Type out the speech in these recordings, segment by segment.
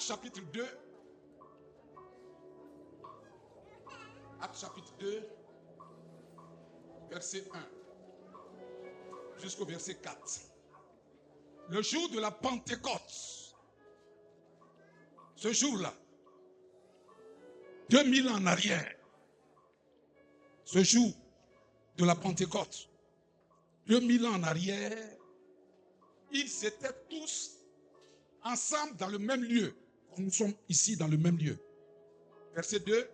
Actes chapitre 2. Actes chapitre 2, verset 1 jusqu'au verset 4. Le jour de la Pentecôte, ce jour-là, 2000 ans en arrière, ce jour de la Pentecôte, 2000 ans en arrière, ils étaient tous ensemble dans le même lieu. Nous sommes ici dans le même lieu. Verset 2.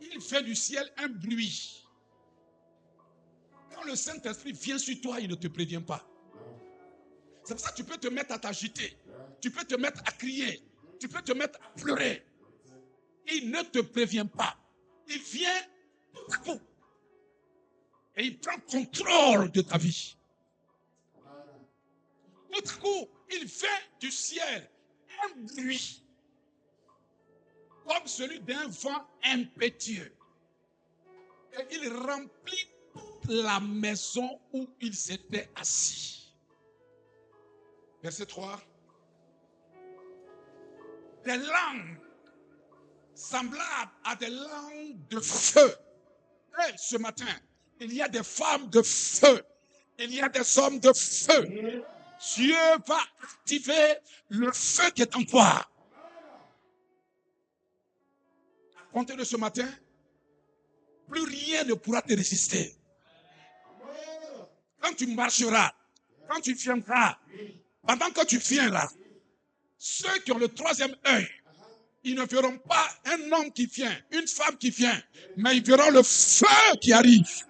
Il fait du ciel un bruit. Quand le Saint-Esprit vient sur toi, il ne te prévient pas. C'est pour ça que tu peux te mettre à t'agiter. Tu peux te mettre à crier. Tu peux te mettre à pleurer. Il ne te prévient pas. Il vient tout à coup. Et il prend contrôle de ta vie. Tout à coup, il fait du ciel un bruit. Comme celui d'un vent impétueux. Et il remplit toute la maison où il s'était assis. Verset 3. Des langues semblables à des langues de feu. Et ce matin, il y a des femmes de feu. Il y a des hommes de feu. Dieu va activer le feu qui est en toi. À compter de ce matin, plus rien ne pourra te résister. Quand tu marcheras, quand tu viendras, pendant que tu viendras, ceux qui ont le troisième œil, ils ne verront pas un homme qui vient, une femme qui vient, mais ils verront le feu qui arrive.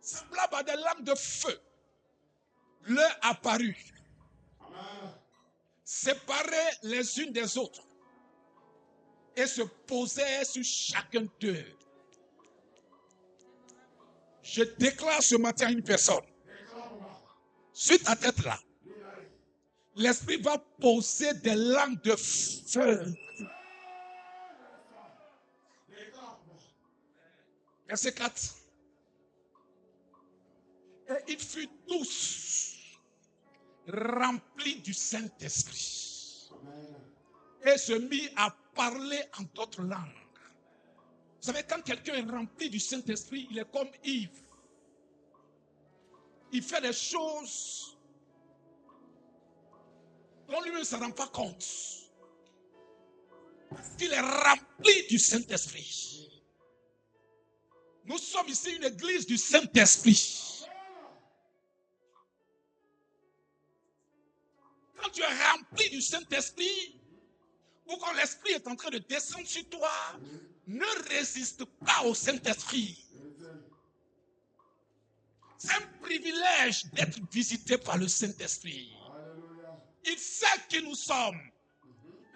Semblable à des lames de feu, leur apparut, séparées les unes des autres, et se posaient sur chacun d'eux. Je déclare ce matin à une personne, sur ta tête là, l'Esprit va poser des langues de feu. Verset 4. Et ils furent tous remplis du Saint-Esprit et se mit à parler en d'autres langues. Vous savez, quand quelqu'un est rempli du Saint-Esprit, il est comme Yves. Il fait des choses dont lui-même ne se rend pas compte. Parce qu'il est rempli du Saint-Esprit. Nous sommes ici une église du Saint-Esprit. Quand tu es rempli du Saint-Esprit, ou quand l'Esprit est en train de descendre sur toi, ne résiste pas au Saint-Esprit. C'est un privilège d'être visité par le Saint-Esprit. Il sait qui nous sommes.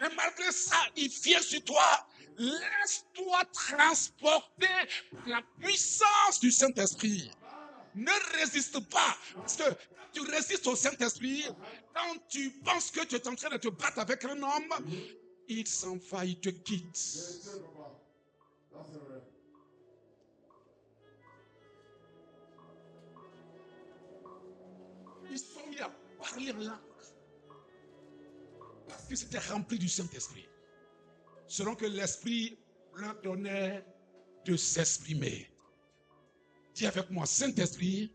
Mais malgré ça, il vient sur toi. Laisse-toi transporter par la puissance du Saint-Esprit. Ne résiste pas. Parce que quand tu résistes au Saint-Esprit, quand tu penses que tu es en train de te battre avec un homme, il s'en va, il te quitte. Ils sont mis à parler en langue. Parce que c'était rempli du Saint-Esprit. Selon que l'Esprit leur donnait de s'exprimer. Dis avec moi, Saint-Esprit,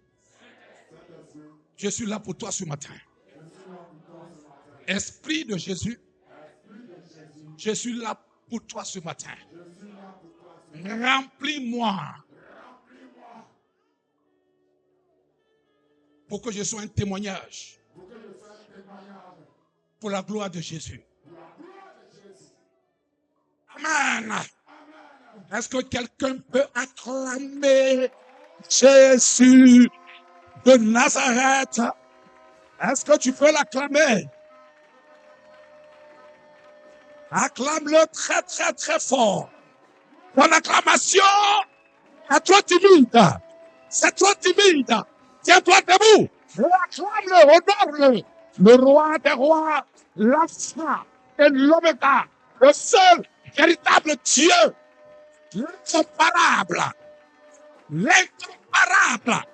je suis là pour toi ce matin. Esprit de Jésus, je suis là pour toi ce matin. Remplis-moi. Pour que je sois un témoignage. Pour la gloire de Jésus. Amen. Est-ce que quelqu'un peut acclamer Jésus de Nazareth? Est-ce que tu peux l'acclamer? Acclame-le très très très fort. Ton acclamation est trop timide. C'est trop timide. Tiens-toi debout. Acclame-le, honore-le. Le roi des rois, l'alpha et l'oméga, le seul véritable Dieu, l'incomparable. l'incomparable,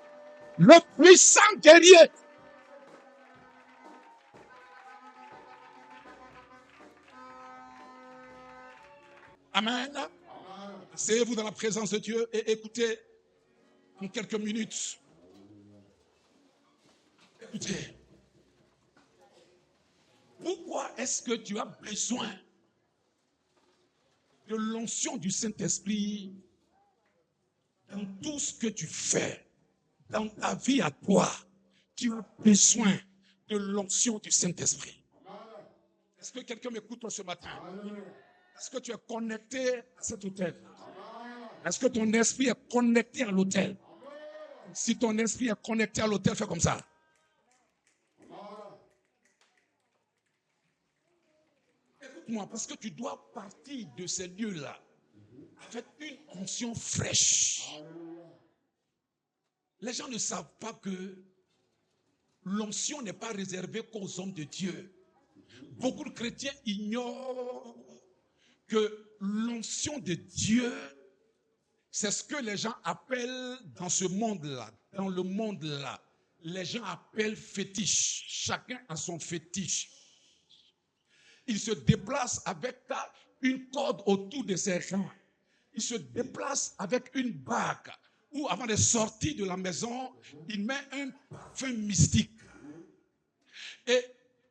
le puissant guerrier. Amen. Asseyez-vous dans la présence de Dieu et écoutez en quelques minutes. Écoutez. Pourquoi est-ce que tu as besoin de l'onction du Saint-Esprit dans tout ce que tu fais, dans ta vie à toi? Tu as besoin de l'onction du Saint-Esprit. Est-ce que quelqu'un m'écoute ce matin? Est-ce que tu es connecté à cet hôtel? Est-ce que ton esprit est connecté à l'hôtel? Si ton esprit est connecté à l'hôtel, fais comme ça. Écoute-moi, parce que tu dois partir de ces lieux-là avec une onction fraîche. Les gens ne savent pas que l'onction n'est pas réservée qu'aux hommes de Dieu. Beaucoup de chrétiens ignorent que l'onction de Dieu, c'est ce que les gens appellent dans ce monde-là, dans le monde-là, les gens appellent fétiche. Chacun a son fétiche. Il se déplace avec une corde autour de ses reins. Il se déplace avec une bague. Ou avant de sortir de la maison, il met un parfum mystique. Et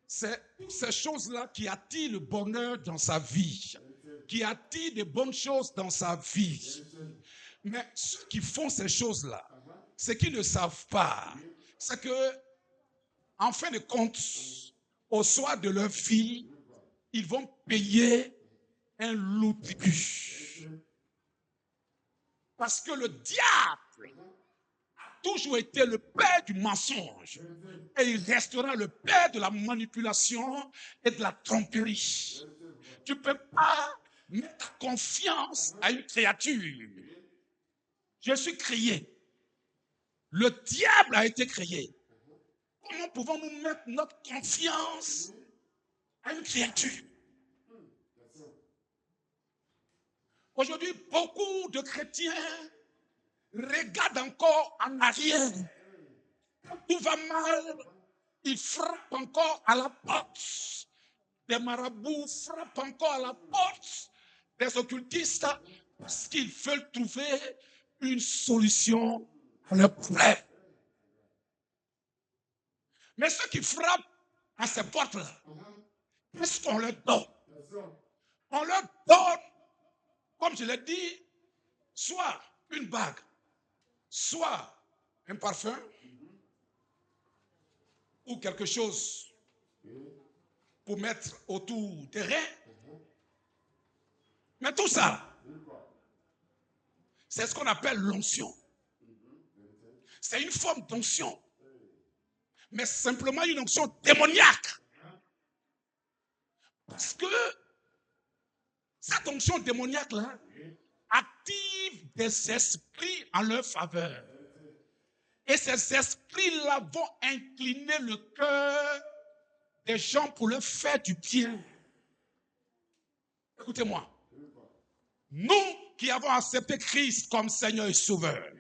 c'est ces choses-là qui attirent le bonheur dans sa vie, qui attirent de bonnes choses dans sa vie. Mais ceux qui font ces choses-là, ce qu'ils ne savent pas, c'est que, en fin de compte, au soir de leur vie, ils vont payer un lourd tribut. Parce que le diable a toujours été le père du mensonge. Et il restera le père de la manipulation et de la tromperie. Tu ne peux pas mettre ta confiance à une créature. Je suis créé. Le diable a été créé. Comment pouvons-nous mettre notre confiance à une créature? Aujourd'hui, beaucoup de chrétiens regardent encore en arrière. Quand tout va mal, ils frappent encore à la porte. Des marabouts frappent encore à la porte des occultistes parce qu'ils veulent trouver une solution à leur problème. Mais ceux qui frappent à ces portes-là, qu'est-ce qu'on leur donne? On leur donne, comme je l'ai dit, soit une bague, soit un parfum, ou quelque chose pour mettre autour des reins. Mais tout ça, c'est ce qu'on appelle l'onction. C'est une forme d'onction, mais simplement une onction démoniaque. Parce que cette onction démoniaque-là active des esprits en leur faveur. Et ces esprits-là vont incliner le cœur des gens pour leur faire du bien. Écoutez-moi. Nous qui avons accepté Christ comme Seigneur et Sauveur,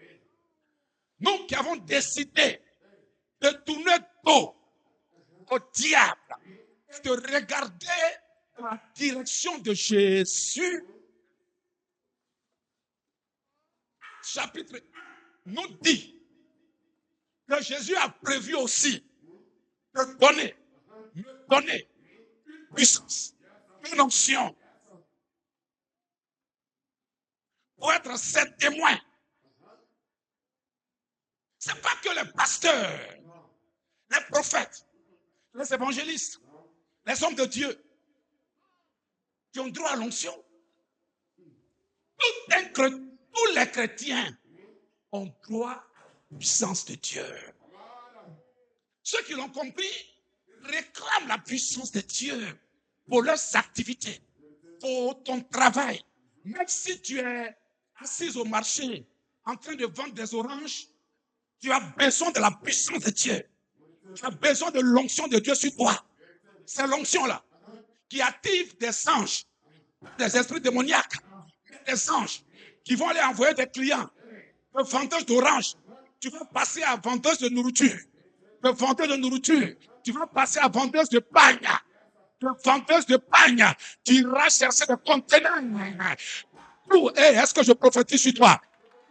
nous qui avons décidé de tourner dos au diable et de regarder la direction de Jésus, chapitre 1 nous dit que Jésus a prévu aussi de me donner une puissance, une onction pour être ses témoins. Ce n'est pas que les pasteurs, les prophètes, les évangélistes, les hommes de Dieu qui ont droit à l'onction. Tous les chrétiens ont droit à la puissance de Dieu. Ceux qui l'ont compris réclament la puissance de Dieu pour leurs activités, pour ton travail. Même si tu es assis au marché en train de vendre des oranges, tu as besoin de la puissance de Dieu. Tu as besoin de l'onction de Dieu sur toi. C'est l'onction-là qui active des anges, des esprits démoniaques, des anges qui vont aller envoyer des clients de vendeuse d'orange, tu vas passer à vendeuse de nourriture. De vendeuse de nourriture, tu vas passer à vendeuse de pagne. De vendeuse de pagne, tu iras chercher des conteneurs. Est-ce que je prophétise sur toi?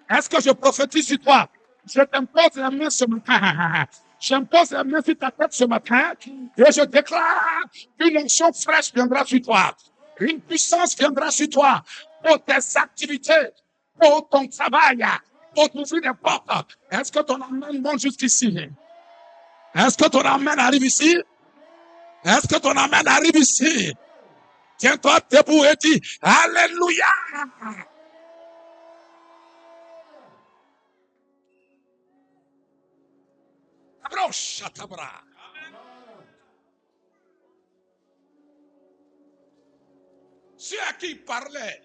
Est-ce que je prophétise sur toi? Je t'impose la main ce matin. J'impose la main sur ta tête ce matin et je déclare qu'une onction fraîche viendra sur toi. Une puissance viendra sur toi pour tes activités, pour ton travail, pour t'ouvrir des portes. Est-ce que ton amen monte jusqu'ici? Est-ce que ton amen arrive ici? Est-ce que ton amen arrive ici? Tiens-toi debout et dis Alléluia! Approche à ta bras. Ceux à qui il parlait,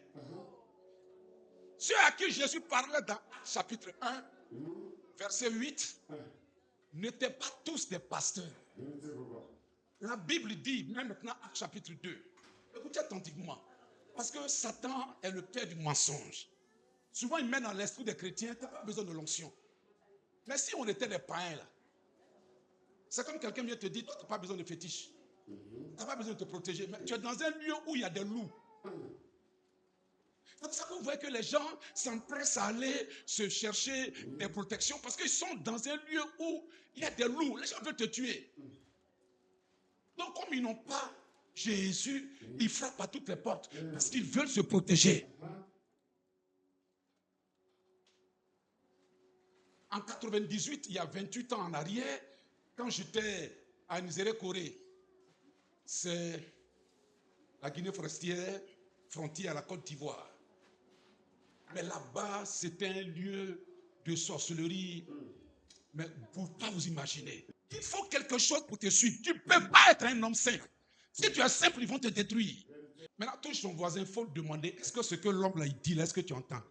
ceux à qui Jésus parlait dans chapitre 1, verset 8, n'étaient pas tous des pasteurs. La Bible dit, même maintenant, chapitre 2, écoutez attentivement, parce que Satan est le père du mensonge. Souvent, il met dans l'esprit des chrétiens, tu n'as pas besoin de l'onction. Mais si on était des païens, là, c'est comme quelqu'un vient te dire, toi, tu n'as pas besoin de fétiche. Tu n'as pas besoin de te protéger. Mais tu es dans un lieu où il y a des loups. C'est pour ça que vous voyez que les gens s'empressent à aller se chercher des protections parce qu'ils sont dans un lieu où il y a des loups. Les gens veulent te tuer. Donc, comme ils n'ont pas Jésus, ils frappent à toutes les portes parce qu'ils veulent se protéger. En 98, il y a 28 ans en arrière, quand j'étais à Nizéré-Corée, c'est la Guinée forestière, frontière à la Côte d'Ivoire. Mais là-bas, c'était un lieu de sorcellerie. Mais pour ne pas vous imaginer, il faut quelque chose pour te suivre. Tu ne peux pas être un homme simple. Si tu es simple, ils vont te détruire. Maintenant, touche ton voisin, il faut demander, est-ce que ce que l'homme là, il dit, là, est-ce que tu entends?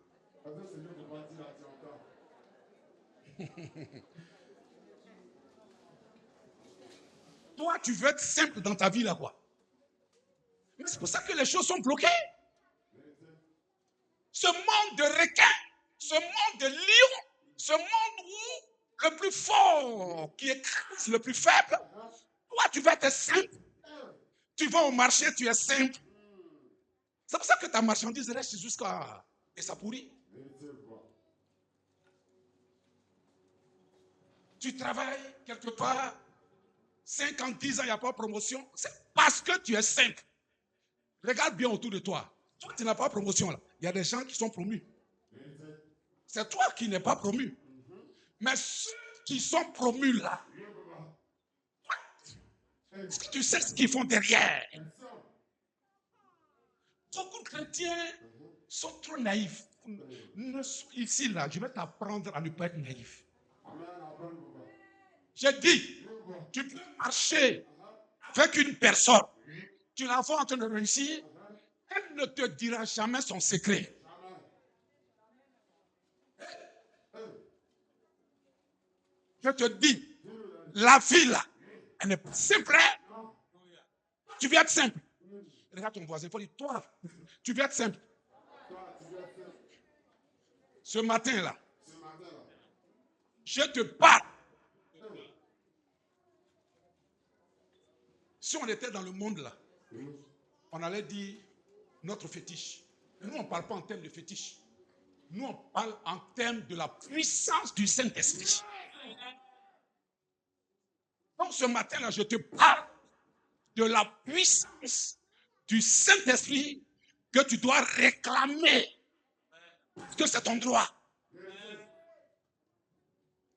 Toi, tu veux être simple dans ta vie, là, quoi. Mais c'est pour ça que les choses sont bloquées. Ce monde de requins, ce monde de lions, ce monde où le plus fort qui écrase le plus faible, toi, tu veux être simple. Tu vas au marché, tu es simple. C'est pour ça que ta marchandise reste jusqu'à... Et ça pourrit. Tu travailles quelque part, 5 ans, 10 ans, il n'y a pas de promotion. C'est parce que tu es simple. Regarde bien autour de toi. Toi, tu n'as pas de promotion là. Il y a des gens qui sont promus. C'est toi qui n'es pas promu. Mais ceux qui sont promus là, tu sais ce qu'ils font derrière. Beaucoup de chrétiens sont trop naïfs. Ici, là, je vais t'apprendre à ne pas être naïf. J'ai dit, tu peux marcher avec une personne. Tu la vois en train de réussir, elle ne te dira jamais son secret. Je te dis, la vie là, elle n'est pas simple. Tu viens être simple. Regarde ton voisin, il faut dire, toi, tu viens être simple. Ce matin là, je te parle. Si on était dans le monde là, on allait dire notre fétiche. Nous, on ne parle pas en termes de fétiche. Nous, on parle en termes de la puissance du Saint-Esprit. Donc, ce matin-là, je te parle de la puissance du Saint-Esprit que tu dois réclamer. Parce que c'est ton droit.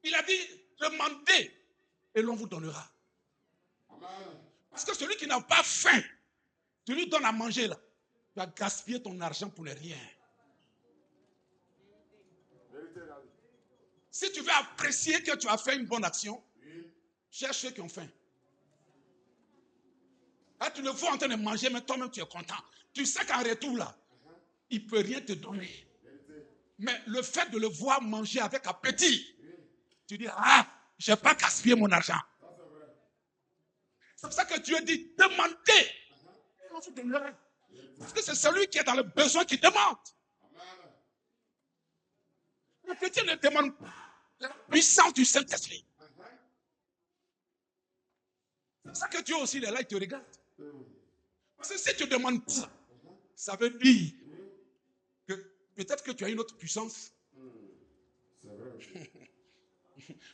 Il a dit, demandez et l'on vous donnera. Parce que celui qui n'a pas faim, tu lui donnes à manger là. Tu vas gaspiller ton argent pour ne rien. Si tu veux apprécier que tu as fait une bonne action, cherche ceux qui ont faim. Là, tu le vois en train de manger, mais toi-même tu es content. Tu sais qu'en retour là, il ne peut rien te donner. Mais le fait de le voir manger avec appétit, tu dis, ah, je n'ai pas gaspillé mon argent. C'est pour ça que Dieu dit, demandez. On vous donnera. Parce que c'est celui qui est dans le besoin qui demande. Le chrétien ne demande pas la puissance du Saint-Esprit. C'est ça que Dieu aussi, il est là, il te regarde. Parce que si tu ne demandes pas, ça veut dire que peut-être que tu as une autre puissance.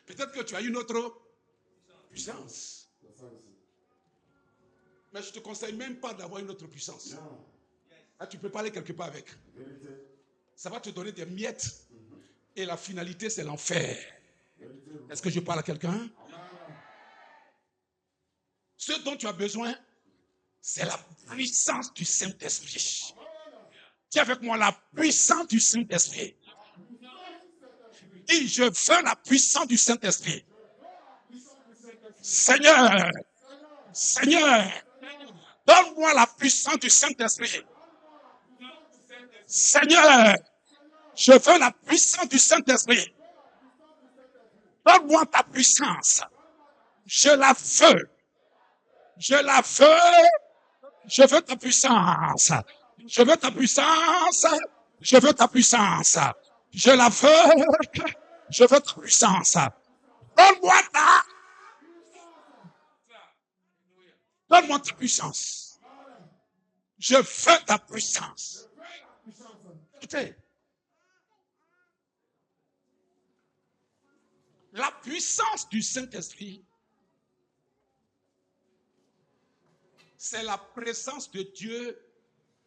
Peut-être que tu as une autre puissance. Mais je ne te conseille même pas d'avoir une autre puissance. Là, tu peux pas aller quelque part avec. Ça va te donner des miettes. Et la finalité, c'est l'enfer. Est-ce que je parle à quelqu'un? Ce dont tu as besoin, c'est la puissance du Saint-Esprit. Dis avec moi la puissance du Saint-Esprit. Dis, je veux la puissance du Saint-Esprit. Seigneur, Seigneur, donne-moi la puissance du Saint-Esprit. Seigneur, je veux la puissance du Saint-Esprit. Donne-moi ta puissance. Je la veux. Je la veux. Je veux ta puissance. Je veux ta puissance. Je veux ta puissance. Je la veux. Je veux ta puissance. Donne-moi ta. Donne-moi ta puissance. Je veux ta puissance. Écoutez. La puissance du Saint-Esprit, c'est la présence de Dieu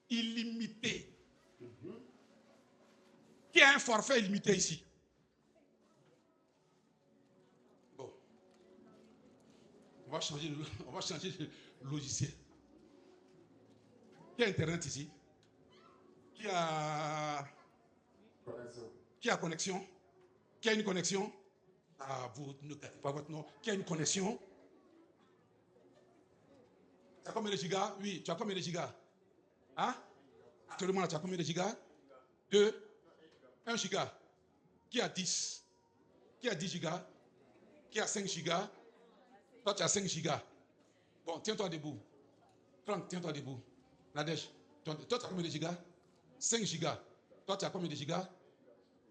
illimitée. Qui a un forfait illimité ici? Bon. On va changer de logiciel. Qui a Internet ici? Qui a connexion? Qui a une connexion? Ah, vous ne gâtez pas votre nom. Qui a une connexion? Tu as combien de gigas? Oui, tu as combien de gigas? Hein? Actuellement, là, tu as combien de gigas? 2, 1 giga. Qui a 10? Qui a 10 gigas? Qui a 5 gigas? Toi, tu as 5 gigas. Bon, tiens-toi debout. Franck, tiens-toi debout. Nadège, toi, tu as combien de gigas? 5 gigas. Toi, tu as combien de gigas?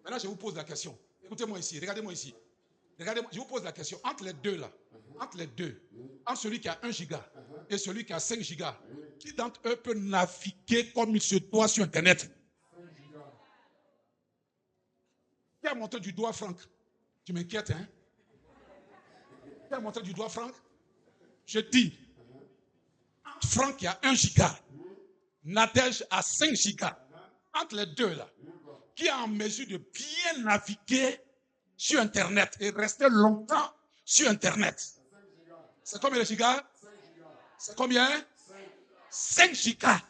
Maintenant, je vous pose la question. Écoutez-moi ici, regardez-moi ici. Regardez-moi, je vous pose la question. Entre les deux là, entre celui qui a 1 giga et celui qui a 5 gigas, qui d'entre eux peut naviguer comme il se doit sur Internet? Qui a montré du doigt Franck? Tu m'inquiètes, hein? Qui a montré du doigt Franck? Je dis, Franck qui a 1 giga, Nadège a 5 gigas. Entre les deux là, qui est en mesure de bien naviguer sur Internet et rester longtemps sur Internet? C'est combien de gigas? C'est combien? 5 gigas.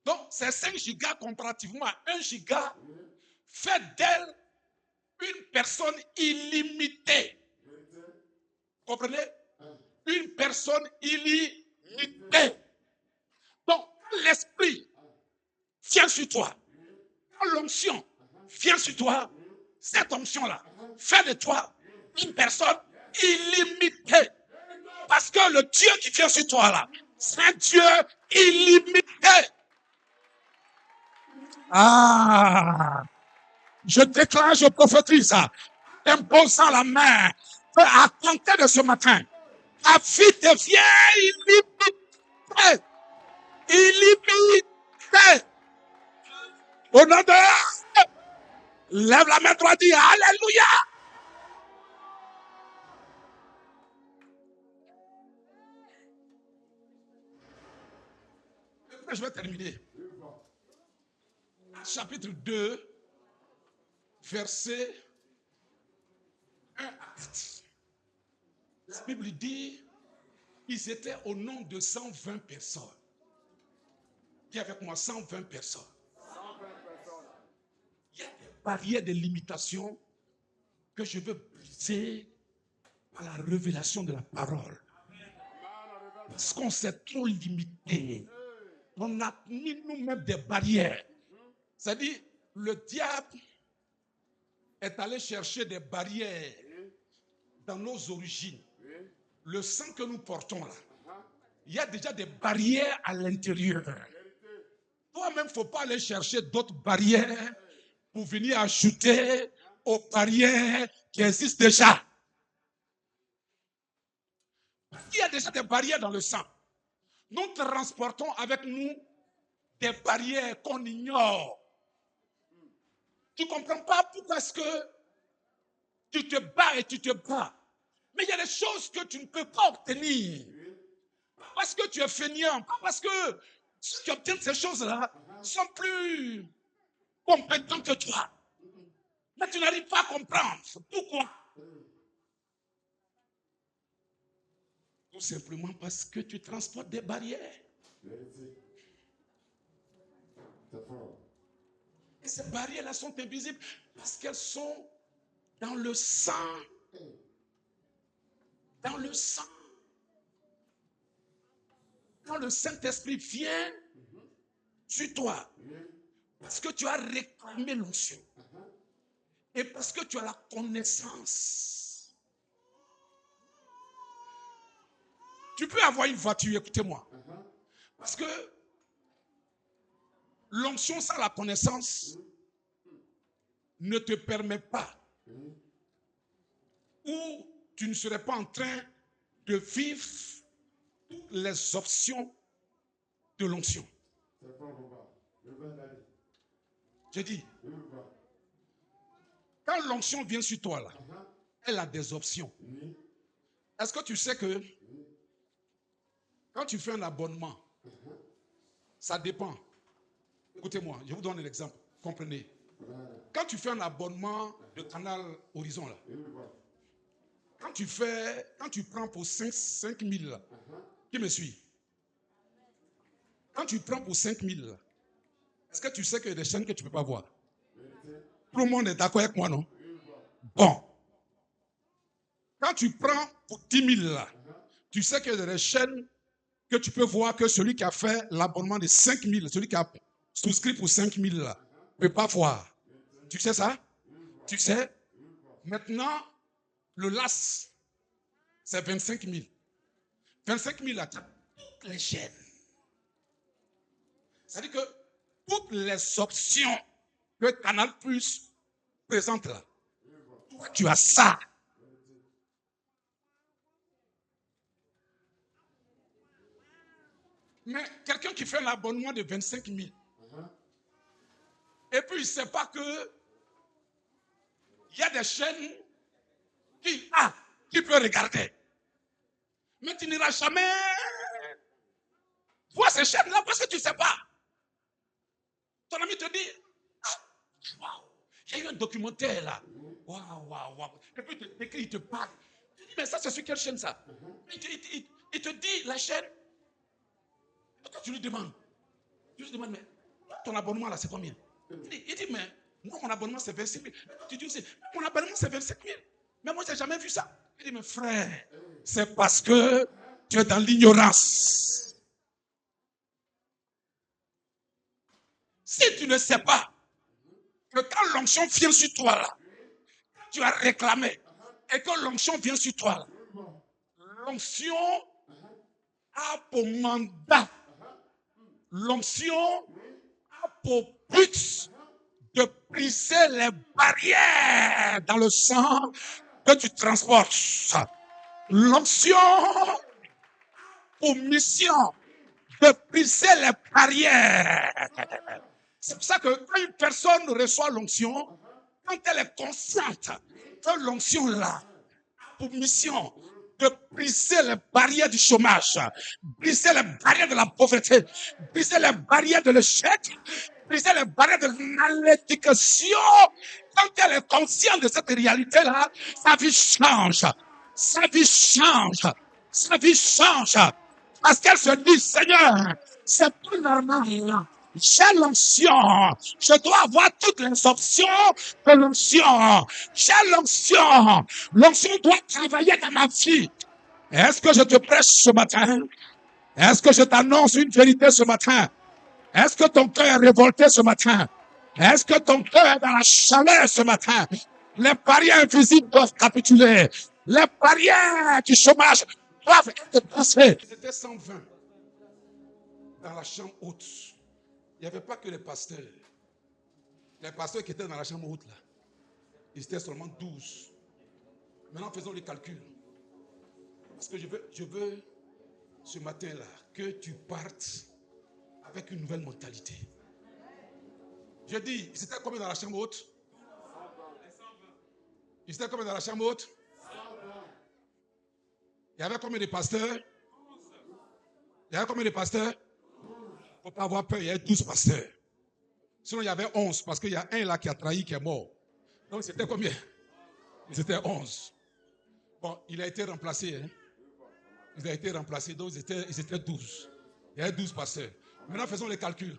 Donc, ces 5 gigas comparativement à 1 giga fait d'elle une personne illimitée. Comprenez? Une personne illimitée. Donc, l'esprit vient sur toi. L'onction vient sur toi. Cette onction-là fait de toi une personne illimitée. Parce que le Dieu qui vient sur toi là, c'est un Dieu illimité. Ah, je déclare, je prophétise, imposant la main, à compter de ce matin, ta vie devient illimitée. Illimité. Au nom de... Lève la main droite, dis Alléluia. Je vais terminer. Chapitre 2, verset 1 à 4. La Bible dit, ils étaient au nombre de 120 personnes. Dis avec moi, 120 personnes. Il y a des barrières de limitation que je veux briser par la révélation de la parole. Parce qu'on s'est trop limité. On a mis nous-mêmes des barrières. C'est-à-dire, le diable est allé chercher des barrières dans nos origines. Le sang que nous portons là, il y a déjà des barrières à l'intérieur. Toi-même, il ne faut pas aller chercher d'autres barrières pour venir ajouter aux barrières qui existent déjà. Il y a déjà des barrières dans le sang. Nous transportons avec nous des barrières qu'on ignore. Tu ne comprends pas pourquoi est-ce que tu te bats et tu te bats. Mais il y a des choses que tu ne peux pas obtenir. Pas parce que tu es feignant, pas parce que ceux qui obtiennent ces choses-là sont plus compétents que toi. Mais tu n'arrives pas à comprendre. Pourquoi? Tout simplement parce que tu transportes des barrières. Et ces barrières-là sont invisibles parce qu'elles sont dans le sang. Dans le sang. Quand le Saint-Esprit vient sur toi, parce que tu as réclamé l'onction et parce que tu as la connaissance. Tu peux avoir une voiture, écoutez-moi. Parce que l'onction sans la connaissance ne te permet pas, ou tu ne serais pas en train de vivre toutes les options de l'onction. Je dis, quand l'onction vient sur toi, là, elle a des options. Est-ce que tu sais que quand tu fais un abonnement, ça dépend. Écoutez-moi, je vous donne un exemple. Comprenez. Quand tu fais un abonnement de Canal Horizon, là, quand tu prends pour 5 000, là, qui me suit? Quand tu prends pour 5 000, là, est-ce que tu sais qu'il y a des chaînes que tu ne peux pas voir? Tout le monde est d'accord avec moi, non? Bon. Quand tu prends pour 10 000, là, tu sais qu'il y a des chaînes que tu peux voir que celui qui a fait l'abonnement de 5 000, celui qui a souscrit pour 5 000, là, ne peut pas voir. Tu sais ça? Tu sais? Maintenant, le LAS, c'est 25 000. 25 000, là, tu as toutes les chaînes. C'est-à-dire que toutes les options que Canal Plus présente là, toi, tu as ça. Mais quelqu'un qui fait l'abonnement de 25 000, et puis il ne sait pas que il y a des chaînes qui peut regarder. Mais tu n'iras jamais voir ces chaînes-là parce que tu ne sais pas. Ton ami te dit, waouh, il y a eu un documentaire là. Waouh. Et puis il t'écrit, il te parle. Tu dis, mais ça, c'est sur quelle chaîne ça? Il te dit la chaîne. Et toi, tu lui demandes. Mais ton abonnement là, c'est combien? Il dit, mais moi, mon abonnement, c'est 25 000. Tu dis aussi, mon abonnement, c'est 25 000. Mais moi, je n'ai jamais vu ça. Il dit, mais frère, c'est parce que tu es dans l'ignorance. Si tu ne sais pas que quand l'onction vient sur toi, là, tu as réclamé, et que l'onction vient sur toi, là, l'onction a pour mandat, l'onction a pour but de briser les barrières dans le sang que tu transportes. L'onction pour mission de briser les barrières. C'est pour ça que quand une personne reçoit l'onction, quand elle est consciente que l'onction là a pour mission de briser les barrières du chômage, briser les barrières de la pauvreté, briser les barrières de l'échec, briser les barrières de la malédiction. Quand elle est consciente de cette réalité-là, sa vie change. Sa vie change. Sa vie change. Parce qu'elle se dit, Seigneur, c'est pas normal. J'ai l'onction. Je dois avoir toutes les options de l'onction. J'ai l'onction. L'onction doit travailler dans ma vie. Est-ce que je te prêche ce matin? Est-ce que je t'annonce une vérité ce matin? Est-ce que ton cœur est révolté ce matin? Est-ce que ton cœur est dans la chaleur ce matin? Les barrières invisibles doivent capituler. Les barrières du chômage doivent être passées. C'était 120 dans la chambre haute. Il n'y avait pas que les pasteurs. Les pasteurs qui étaient dans la chambre haute, là, ils étaient seulement 12. Maintenant, faisons les calculs. Parce que je veux ce matin-là, que tu partes avec une nouvelle mentalité. Je dis, ils étaient combien dans la chambre haute? Ils étaient combien dans la chambre haute? Il y avait combien de pasteurs? Il y avait combien de pasteurs? Il ne faut pas avoir peur, il y avait 12 pasteurs. Sinon, il y avait 11, parce qu'il y a un là qui a trahi, qui est mort. Donc, c'était combien? C'était 11. Bon, il a été remplacé. Hein? Il a été remplacé, donc ils étaient 12. Il y avait 12 pasteurs. Maintenant, faisons les calculs.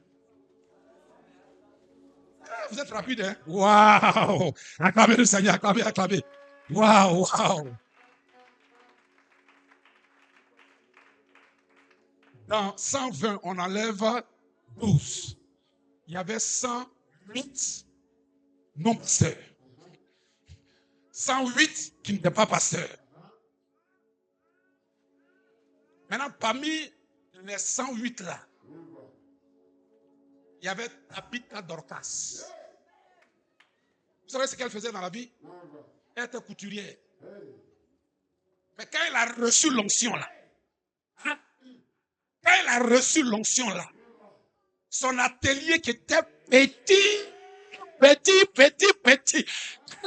Vous êtes rapide, hein? Waouh! Acclamez le Seigneur, acclamez, acclamez. Waouh, waouh! Dans 120, on enlève 12. Il y avait 108 non-pasteurs. 108 qui n'étaient pas pasteurs. Maintenant, parmi les 108 là, il y avait Tabitha Dorcas. Vous savez ce qu'elle faisait dans la vie? Elle était couturière. Mais quand elle a reçu l'onction là, son atelier qui était petit, elle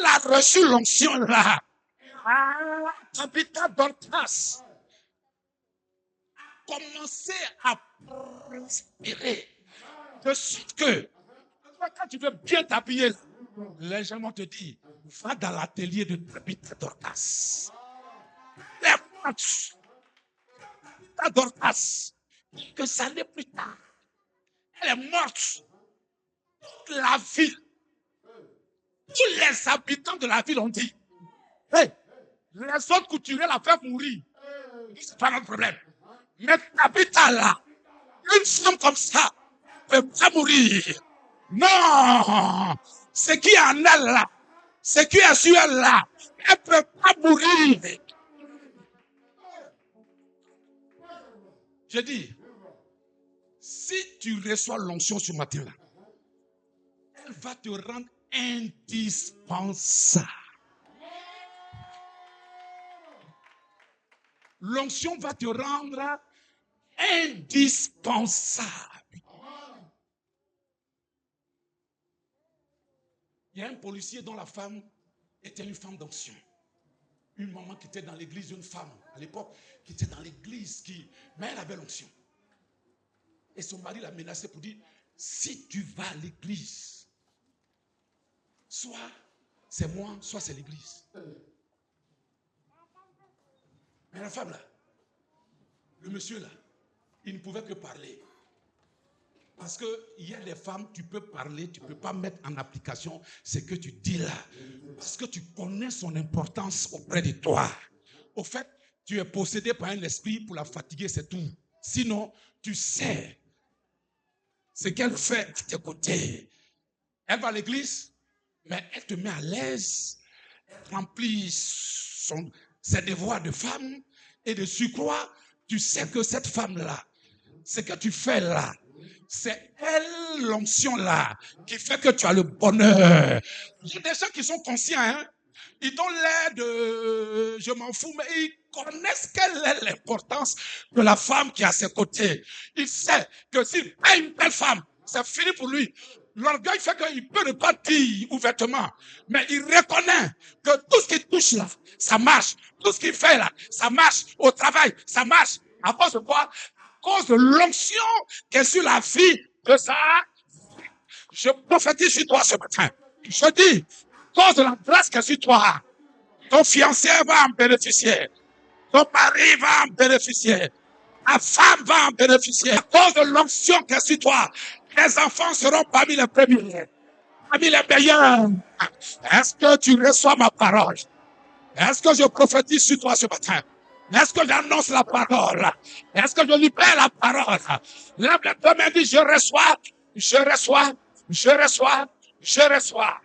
a reçu l'onction là. Tabitha Dorcas a commencé à prospérer. De sorte que, quand tu veux bien t'habiller, les gens vont te dire, va dans l'atelier de Tabitha Dorcas. Elle est morte. Tabitha Dorcas, quelques années plus tard, elle est morte. Toute la ville, tous les habitants de la ville ont dit, hey, les autres couturiers la fait mourir. C'est pas notre problème. Mais Tabitha là, une femme comme ça, ne peut pas mourir. Non! Ce qui est en elle là, ce qui est sur elle là, elle ne peut pas mourir. Je dis, si tu reçois l'onction ce matin-là, elle va te rendre indispensable. L'onction va te rendre indispensable. Il y a un policier dont la femme était une femme d'onction. Une maman qui était dans l'église, une femme à l'époque qui était dans l'église, mais elle avait l'onction. Et son mari l'a menacé pour dire, si tu vas à l'église, soit c'est moi, soit c'est l'église. Mais la femme là, le monsieur là, il ne pouvait que parler. Parce qu'il y a des femmes, tu peux parler, tu ne peux pas mettre en application ce que tu dis là. Parce que tu connais son importance auprès de toi. Au fait, tu es possédé par un esprit pour la fatiguer, c'est tout. Sinon, tu sais ce qu'elle fait à tes côtés. Elle va à l'église, mais elle te met à l'aise. Elle remplit ses devoirs de femme. Et de surcroît, tu sais que cette femme-là, ce que tu fais là, c'est elle, l'onction là, qui fait que tu as le bonheur. Il y a des gens qui sont conscients, hein? Ils donnent l'air de je m'en fous, mais ils connaissent quelle est l'importance de la femme qui est à ses côtés. Il sait que s'il a une belle femme, c'est fini pour lui. L'orgueil fait qu'il peut ne pas dire ouvertement, mais il reconnaît que tout ce qui touche là, ça marche. Tout ce qu'il fait là, ça marche. Au travail, ça marche. À cause de quoi? À cause de l'onction qui est sur la vie de ça. Je prophétise sur toi ce matin. Je dis, à cause de la grâce qui est sur toi, ton fiancé va en bénéficier. Ton mari va en bénéficier. Ta femme va en bénéficier. À cause de l'onction qui est sur toi, les enfants seront parmi les premiers, parmi les meilleurs. Est-ce que tu reçois ma parole? Est-ce que je prophétise sur toi ce matin? Est-ce que j'annonce la parole? Est-ce que je libère la parole? Lève les deux mains et dis, je reçois, je reçois, je reçois, je reçois.